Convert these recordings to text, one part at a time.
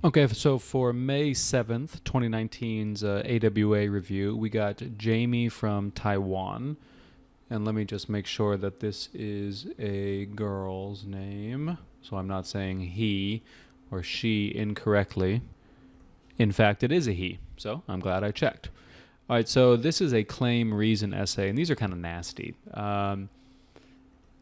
Okay, so for May 7th, 2019's AWA review, we got Jamie from Taiwan. And let me just make sure that this is a girl's name, so I'm not saying he or she incorrectly. In fact, it is a he, so I'm glad I checked. All right, so this is a claim reason essay, and these are kind of nasty.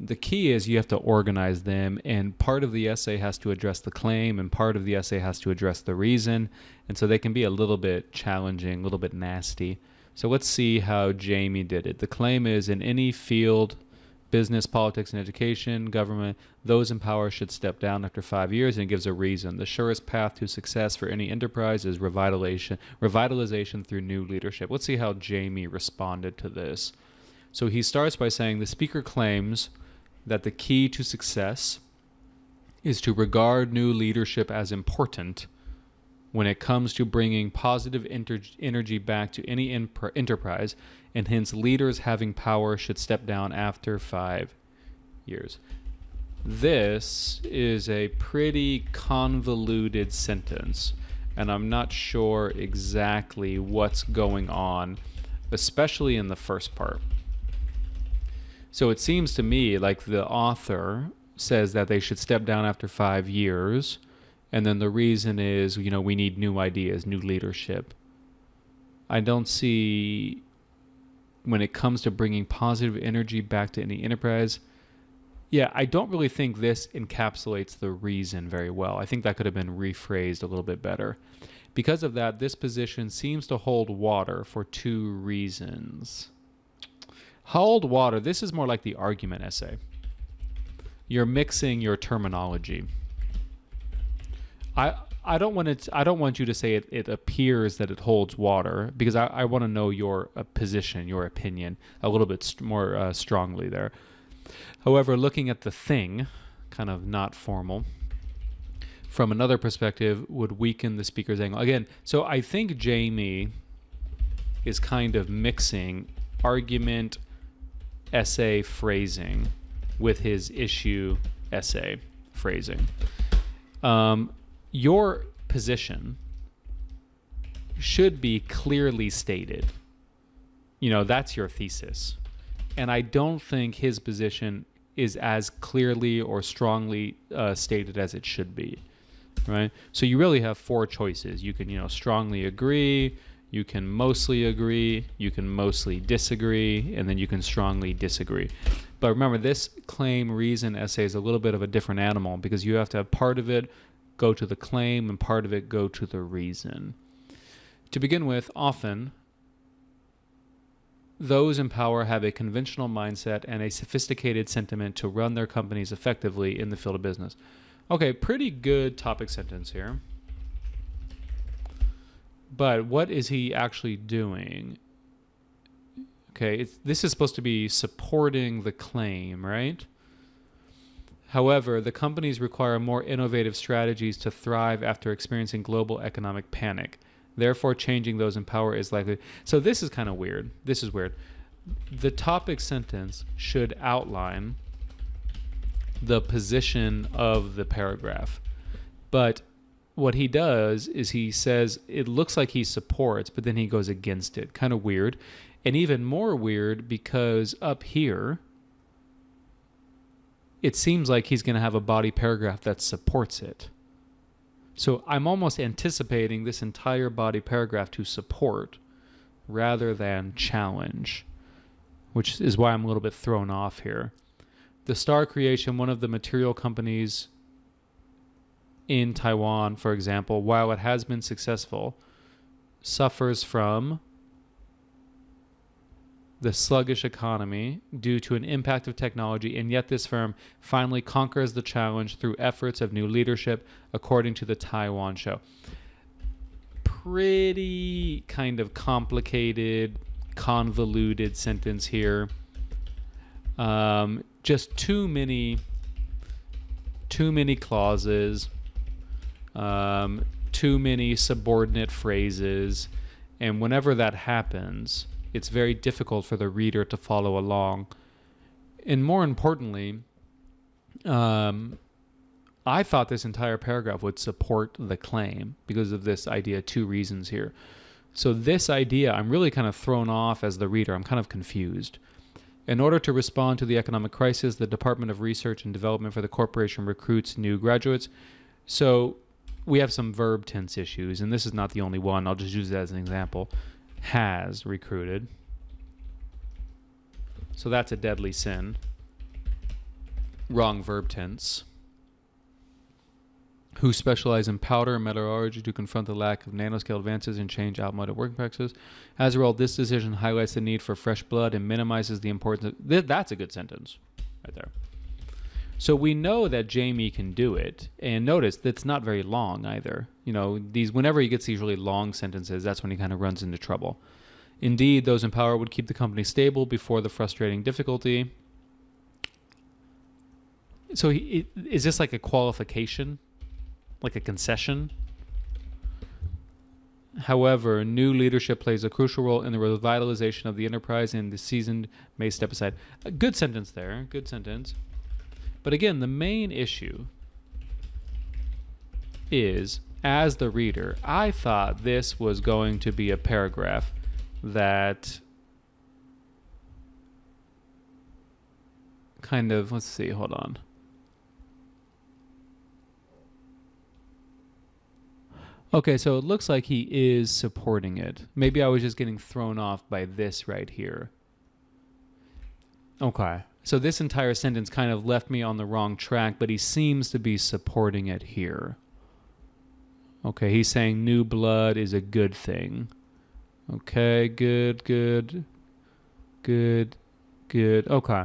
The key is you have to organize them, and part of the essay has to address the claim, and part of the essay has to address the reason, and so they can be a little bit challenging, a little bit nasty. So let's see how Jamie did it. The claim is, in any field, business, politics, and education, government, those in power should step down after 5 years, and it gives a reason. The surest path to success for any enterprise is revitalization through new leadership. Let's see how Jamie responded to this. So he starts by saying the speaker claims that the key to success is to regard new leadership as important when it comes to bringing positive energy back to any enterprise, and hence leaders having power should step down after 5 years. This is a pretty convoluted sentence, and I'm not sure exactly what's going on, especially in the first part. So it seems to me like the author says that they should step down after 5 years, and then the reason is, we need new ideas, new leadership. I don't see, when it comes to bringing positive energy back to any enterprise, I don't really think this encapsulates the reason very well. I think that could have been rephrased a little bit better. Because of that, this position seems to hold water for 2 reasons. Hold water. This is more like the argument essay. You're mixing your terminology. I don't want you to say it appears that it holds water, because I want to know your position, your opinion a little bit more strongly there. However, looking at the thing, kind of not formal, from another perspective would weaken the speaker's angle. Again, so I think Jamie is kind of mixing argument essay phrasing with his issue essay phrasing. Your position should be clearly stated. That's your thesis. And I don't think his position is as clearly or strongly stated as it should be, right? So you really have 4 choices. You can, strongly agree, you can mostly agree, you can mostly disagree, and then you can strongly disagree. But remember, this claim reason essay is a little bit of a different animal, because you have to have part of it go to the claim and part of it go to the reason. To begin with, often those in power have a conventional mindset and a sophisticated sentiment to run their companies effectively in the field of business. Okay, pretty good topic sentence here. But what is he actually doing? Okay, this is supposed to be supporting the claim, right? However, the companies require more innovative strategies to thrive after experiencing global economic panic. Therefore, changing those in power is likely. So this is kind of weird. This is weird. The topic sentence should outline the position of the paragraph. But what he does is he says it looks like he supports, but then he goes against it. Kind of weird. And even more weird because up here, it seems like he's going to have a body paragraph that supports it. So I'm almost anticipating this entire body paragraph to support rather than challenge, which is why I'm a little bit thrown off here. The Star Creation, one of the material companies in Taiwan, for example, while it has been successful, suffers from the sluggish economy due to an impact of technology, and yet this firm finally conquers the challenge through efforts of new leadership, according to the Taiwan show. Pretty kind of complicated, convoluted sentence here. Just too many clauses, too many subordinate phrases, and whenever that happens, it's very difficult for the reader to follow along. And more importantly, I thought this entire paragraph would support the claim because of this idea, 2 reasons here. So this idea, I'm really kind of thrown off as the reader. I'm kind of confused. In order to respond to the economic crisis, the Department of Research and Development for the corporation recruits new graduates. So we have some verb tense issues, and this is not the only one. I'll just use it as an example. Has recruited. So that's a deadly sin. Wrong verb tense. Who specialize in powder and metallurgy to confront the lack of nanoscale advances and change outmoded working practices. As a result, this decision highlights the need for fresh blood and minimizes the importance of... That's a good sentence right there. So we know that Jamie can do it. And notice that's not very long either. You know, whenever he gets these really long sentences, that's when he kind of runs into trouble. Indeed, those in power would keep the company stable before the frustrating difficulty. So is this like a qualification? Like a concession? However, new leadership plays a crucial role in the revitalization of the enterprise, and the seasoned may step aside. A good sentence there. Good sentence. But again, the main issue is, as the reader, I thought this was going to be a paragraph that kind of, let's see, hold on. Okay, so it looks like he is supporting it. Maybe I was just getting thrown off by this right here. Okay, so this entire sentence kind of left me on the wrong track, but he seems to be supporting it here. Okay, he's saying new blood is a good thing. Okay, good. Okay,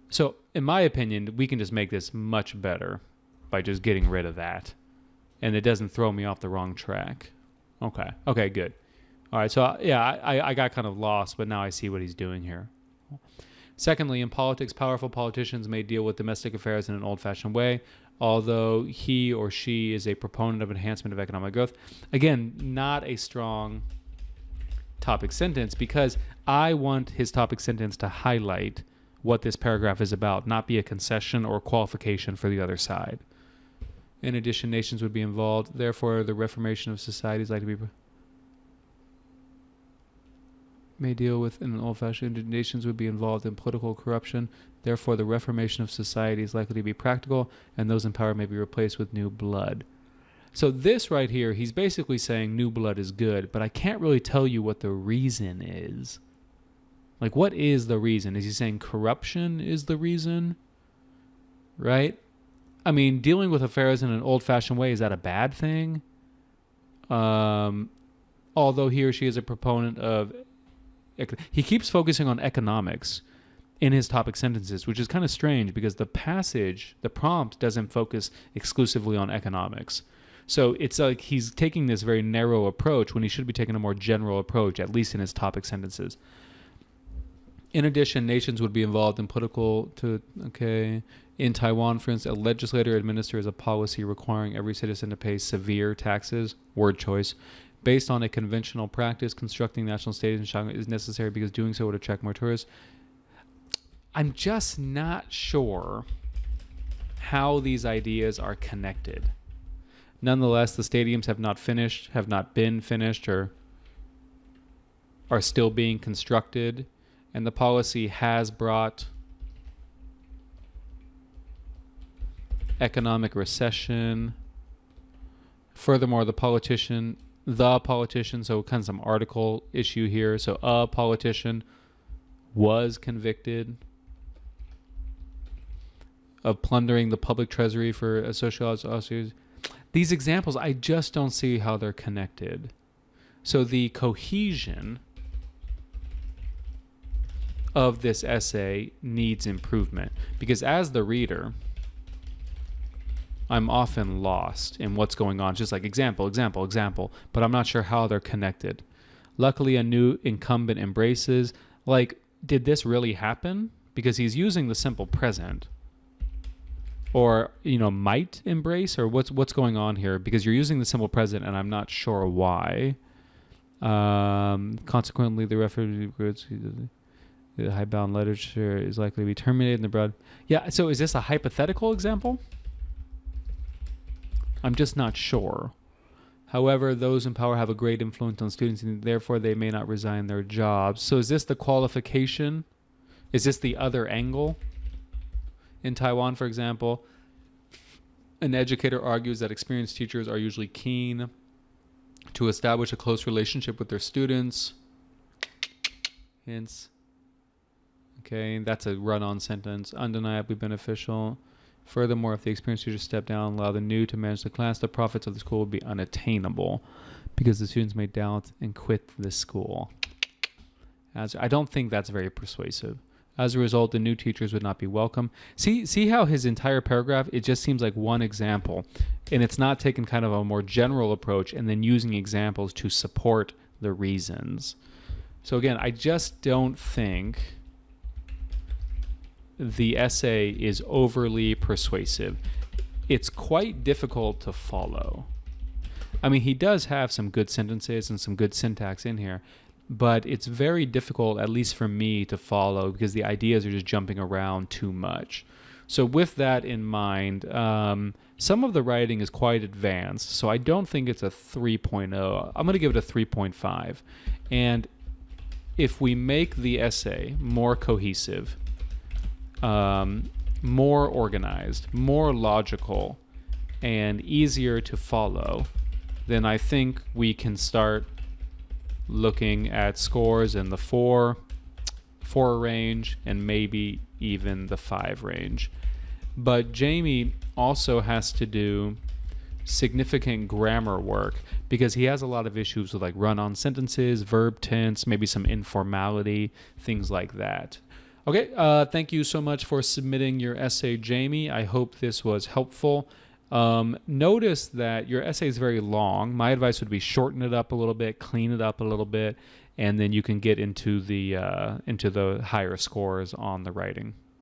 so in my opinion, we can just make this much better by just getting rid of that. And it doesn't throw me off the wrong track. Okay, good. All right, so yeah, I got kind of lost, but now I see what he's doing here. Secondly, in politics, powerful politicians may deal with domestic affairs in an old-fashioned way, although he or she is a proponent of enhancement of economic growth. Again, not a strong topic sentence, because I want his topic sentence to highlight what this paragraph is about, not be a concession or qualification for the other side. In addition, nations would be involved. Therefore, the reformation of society is likely to be... may deal with in an old-fashioned... nations would be involved in political corruption. Therefore, the reformation of society is likely to be practical, and those in power may be replaced with new blood. So this right here, he's basically saying new blood is good, but I can't really tell you what the reason is. Like, what is the reason? Is he saying corruption is the reason? Right? I mean, dealing with affairs in an old-fashioned way, is that a bad thing? Although he or she is a proponent of... He keeps focusing on economics in his topic sentences, which is kind of strange because the passage, the prompt, doesn't focus exclusively on economics. So it's like he's taking this very narrow approach when he should be taking a more general approach, at least in his topic sentences. In addition, nations would be involved in political... In Taiwan, for instance, a legislator administers a policy requiring every citizen to pay severe taxes, word choice, based on a conventional practice. Constructing national states in Shanghai is necessary because doing so would attract more tourists. I'm just not sure how these ideas are connected. Nonetheless, the stadiums have not been finished, or are still being constructed, and the policy has brought economic recession. Furthermore, the politician, so kind of some article issue here. So a politician was convicted of plundering the public treasury for a socialized lawsuit. These examples, I just don't see how they're connected. So the cohesion of this essay needs improvement, because as the reader, I'm often lost in what's going on. Just like example, but I'm not sure how they're connected. Luckily, a new incumbent embraces. Like, did this really happen? Because he's using the simple present. Or, might embrace, or what's going on here? Because you're using the simple present, and I'm not sure why. Consequently, the reference the high-bound literature is likely to be terminated in the broad. Yeah, so is this a hypothetical example? I'm just not sure. However, those in power have a great influence on students, and therefore they may not resign their jobs. So is this the qualification? Is this the other angle? In Taiwan, for example, an educator argues that experienced teachers are usually keen to establish a close relationship with their students. Hints. Okay, that's a run-on sentence. Undeniably beneficial. Furthermore, if the experienced teachers step down and allow the new to manage the class, the profits of the school will be unattainable because the students may doubt and quit the school. I don't think that's very persuasive. As a result, the new teachers would not be welcome. See how his entire paragraph, it just seems like one example, and it's not taking kind of a more general approach and then using examples to support the reasons. So again, I just don't think the essay is overly persuasive. It's quite difficult to follow. I mean, he does have some good sentences and some good syntax in here, but it's very difficult, at least for me, to follow because the ideas are just jumping around too much. So with that in mind, some of the writing is quite advanced, so I don't think it's a 3.0. I'm going to give it a 3.5. And if we make the essay more cohesive, more organized, more logical, and easier to follow, then I think we can start looking at scores in the 4 range and maybe even the 5 range. But Jamie also has to do significant grammar work because he has a lot of issues with like run-on sentences, verb tense, maybe some informality, things like that. Okay, thank you so much for submitting your essay, Jamie. I hope this was helpful. Notice that your essay is very long. My advice would be shorten it up a little bit, clean it up a little bit, and then you can get into the higher scores on the writing.